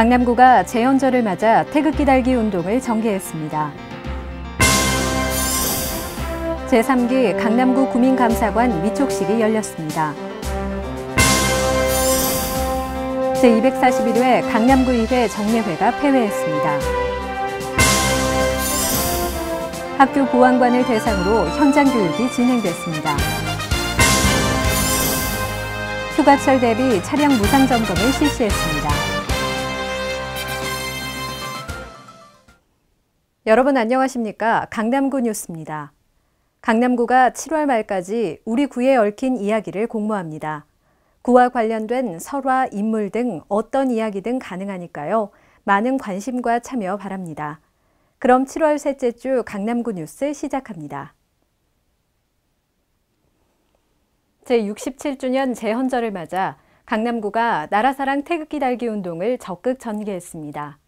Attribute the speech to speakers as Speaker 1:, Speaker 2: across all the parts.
Speaker 1: 강남구가 제헌절을 맞아 태극기 달기 운동을 전개했습니다. 제3기 강남구 구민감사관 위촉식이 열렸습니다. 제241회 강남구의회 정례회가 폐회했습니다. 학교 보안관을 대상으로 현장 교육이 진행됐습니다. 휴가철 대비 차량 무상 점검을 실시했습니다. 여러분 안녕하십니까? 강남구 뉴스입니다. 강남구가 7월 말까지 우리 구에 얽힌 이야기를 공모합니다. 구와 관련된 설화, 인물 등 어떤 이야기든 가능하니까요. 많은 관심과 참여 바랍니다. 그럼 7월 셋째 주 강남구 뉴스 시작합니다. 제67주년 제헌절을 맞아 강남구가 나라사랑 태극기 달기 운동을 적극 전개했습니다.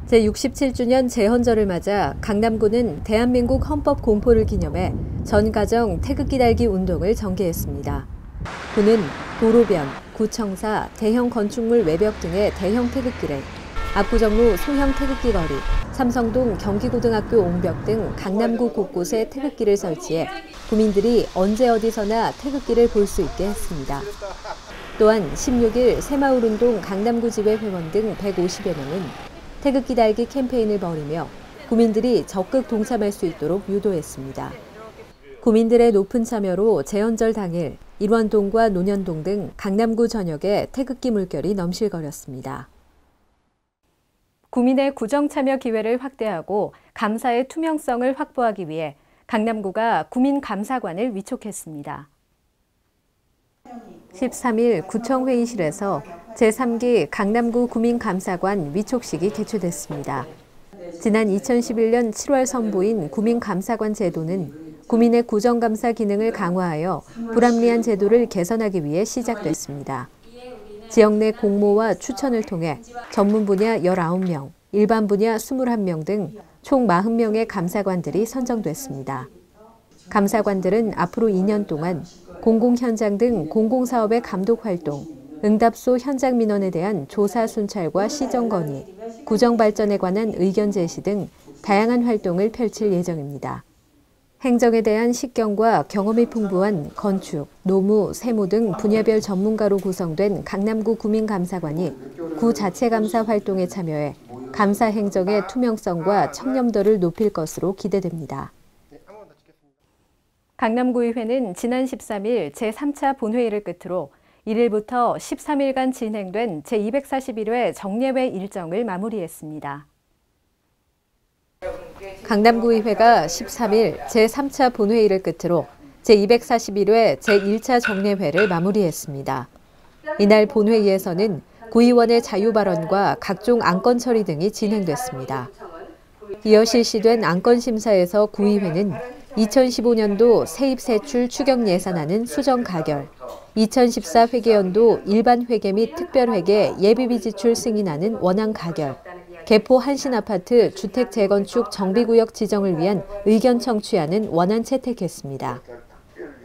Speaker 1: 제67주년 제헌절을 맞아 강남구는 대한민국 헌법 공포를 기념해 전 가정 태극기 달기 운동을 전개했습니다. 구는 도로변, 구청사, 대형 건축물 외벽 등의 대형 태극기를 압구정로 소형 태극기 거리, 삼성동 경기고등학교 옹벽 등 강남구 곳곳에 태극기를 설치해 구민들이 언제 어디서나 태극기를 볼 수 있게 했습니다. 또한 16일 새마을운동 강남구 지회 회원 등 150여 명은 태극기 달기 캠페인을 벌이며 구민들이 적극 동참할 수 있도록 유도했습니다. 구민들의 높은 참여로 제헌절 당일 일원동과 논현동 등 강남구 전역에 태극기 물결이 넘실거렸습니다. 구민의 구정 참여 기회를 확대하고 감사의 투명성을 확보하기 위해 강남구가 구민감사관을 위촉했습니다. 13일 구청회의실에서 제3기 강남구 구민감사관 위촉식이 개최됐습니다. 지난 2011년 7월 선보인 구민감사관 제도는 구민의 구정감사 기능을 강화하여 불합리한 제도를 개선하기 위해 시작됐습니다. 지역 내 공모와 추천을 통해 전문 분야 19명, 일반 분야 21명 등 총 40명의 감사관들이 선정됐습니다. 감사관들은 앞으로 2년 동안 공공현장 등 공공사업의 감독 활동, 응답소 현장 민원에 대한 조사 순찰과 시정 건의, 구정 발전에 관한 의견 제시 등 다양한 활동을 펼칠 예정입니다. 행정에 대한 식견과 경험이 풍부한 건축, 노무, 세무 등 분야별 전문가로 구성된 강남구 구민감사관이 구 자체 감사 활동에 참여해 감사 행정의 투명성과 청렴도를 높일 것으로 기대됩니다. 강남구의회는 지난 13일 제3차 본회의를 끝으로 1일부터 13일간 진행된 제241회 정례회 일정을 마무리했습니다. 강남구의회가 13일 제3차 본회의를 끝으로 제241회 제1차 정례회를 마무리했습니다. 이날 본회의에서는 구의원의 자유발언과 각종 안건 처리 등이 진행됐습니다. 이어 실시된 안건 심사에서 구의회는 2015년도 세입세출 추경 예산안은 수정 가결, 2014 회계연도 일반 회계 및 특별회계 예비비 지출 승인안은 원안 가결, 개포 한신아파트 주택 재건축 정비구역 지정을 위한 의견 청취안은 원안 채택했습니다.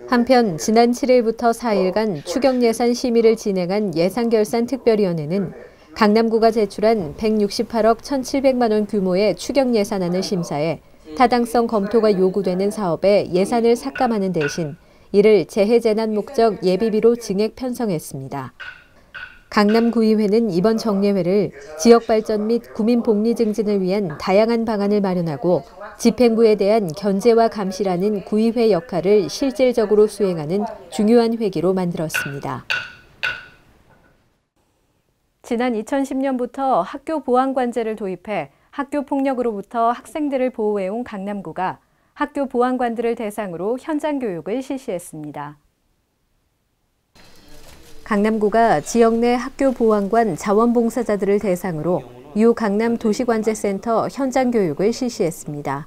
Speaker 1: 한편 지난 7일부터 4일간 추경예산 심의를 진행한 예산결산특별위원회는 강남구가 제출한 168억 1,700만 원 규모의 추경예산안을 심사해 타당성 검토가 요구되는 사업에 예산을 삭감하는 대신 이를 재해재난 목적 예비비로 증액 편성했습니다. 강남구의회는 이번 정례회를 지역발전 및 구민복리 증진을 위한 다양한 방안을 마련하고 집행부에 대한 견제와 감시라는 구의회 역할을 실질적으로 수행하는 중요한 회기로 만들었습니다. 지난 2010년부터 학교 보안관제를 도입해 학교 폭력으로부터 학생들을 보호해온 강남구가 학교 보안관들을 대상으로 현장 교육을 실시했습니다. 강남구가 지역 내 학교 보안관 자원봉사자들을 대상으로 유 강남 도시관제센터 현장 교육을 실시했습니다.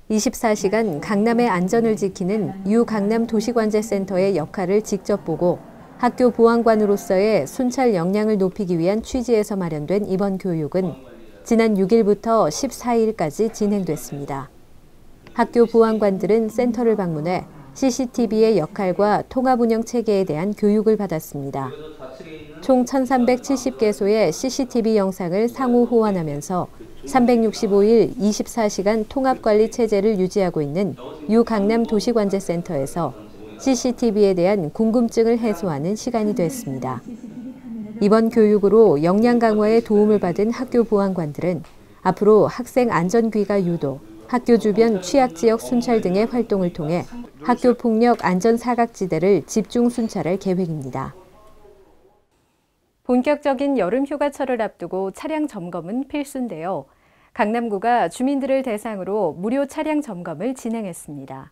Speaker 1: 24시간 강남의 안전을 지키는 유 강남 도시관제센터의 역할을 직접 보고 학교 보안관으로서의 순찰 역량을 높이기 위한 취지에서 마련된 이번 교육은 지난 6일부터 14일까지 진행됐습니다. 학교 보안관들은 센터를 방문해 CCTV의 역할과 통합 운영 체계에 대한 교육을 받았습니다. 총 1,370개소의 CCTV 영상을 상호 호환하면서 365일 24시간 통합관리 체제를 유지하고 있는 유강남 도시관제센터에서 CCTV에 대한 궁금증을 해소하는 시간이 됐습니다. 이번 교육으로 역량 강화에 도움을 받은 학교 보안관들은 앞으로 학생 안전귀가 유도, 학교 주변 취약지역 순찰 등의 활동을 통해 학교 폭력 안전 사각지대를 집중 순찰할 계획입니다. 본격적인 여름 휴가철을 앞두고 차량 점검은 필수인데요. 강남구가 주민들을 대상으로 무료 차량 점검을 진행했습니다.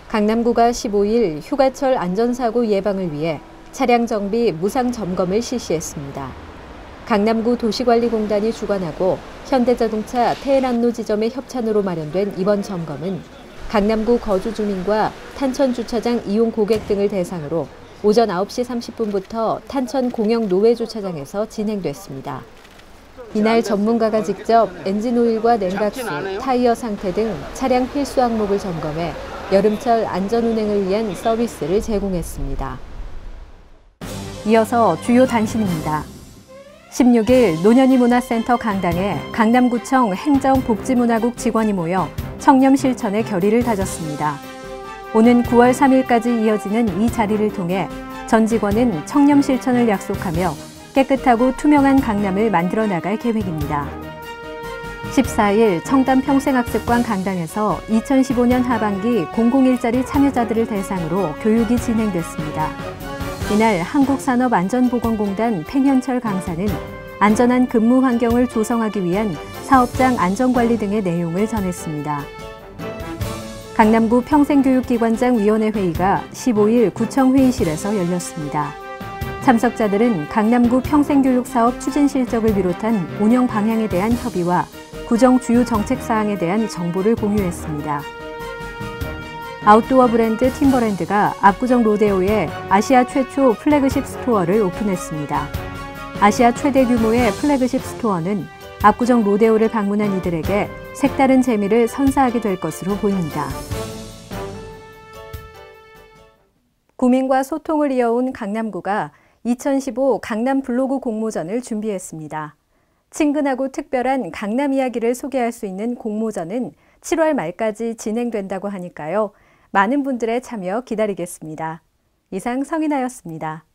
Speaker 1: 강남구가 15일 휴가철 안전사고 예방을 위해 차량 정비 무상 점검을 실시했습니다. 강남구 도시관리공단이 주관하고 현대자동차 테헤란로 지점의 협찬으로 마련된 이번 점검은 강남구 거주 주민과 탄천 주차장 이용 고객 등을 대상으로 오전 9시 30분부터 탄천 공영 노외 주차장에서 진행됐습니다. 이날 전문가가 직접 엔진오일과 냉각수, 타이어 상태 등 차량 필수 항목을 점검해 여름철 안전운행을 위한 서비스를 제공했습니다. 이어서 주요 단신입니다. 16일 노년이문화센터 강당에 강남구청 행정복지문화국 직원이 모여 청렴 실천의 결의를 다졌습니다. 오는 9월 3일까지 이어지는 이 자리를 통해 전 직원은 청렴 실천을 약속하며 깨끗하고 투명한 강남을 만들어 나갈 계획입니다. 14일 청담 평생학습관 강당에서 2015년 하반기 공공일자리 참여자들을 대상으로 교육이 진행됐습니다. 이날 한국산업안전보건공단 팽현철 강사는 안전한 근무 환경을 조성하기 위한 사업장 안전관리 등의 내용을 전했습니다. 강남구 평생교육기관장 위원회 회의가 15일 구청 회의실에서 열렸습니다. 참석자들은 강남구 평생교육사업 추진 실적을 비롯한 운영 방향에 대한 협의와 구정 주요 정책 사항에 대한 정보를 공유했습니다. 아웃도어 브랜드 팀버랜드가 압구정 로데오에 아시아 최초 플래그십 스토어를 오픈했습니다. 아시아 최대 규모의 플래그십 스토어는 압구정 로데오를 방문한 이들에게 색다른 재미를 선사하게 될 것으로 보입니다. 구민과 소통을 이어온 강남구가 2015 강남 블로그 공모전을 준비했습니다. 친근하고 특별한 강남 이야기를 소개할 수 있는 공모전은 7월 말까지 진행된다고 하니까요. 많은 분들의 참여 기다리겠습니다. 이상 성인아였습니다.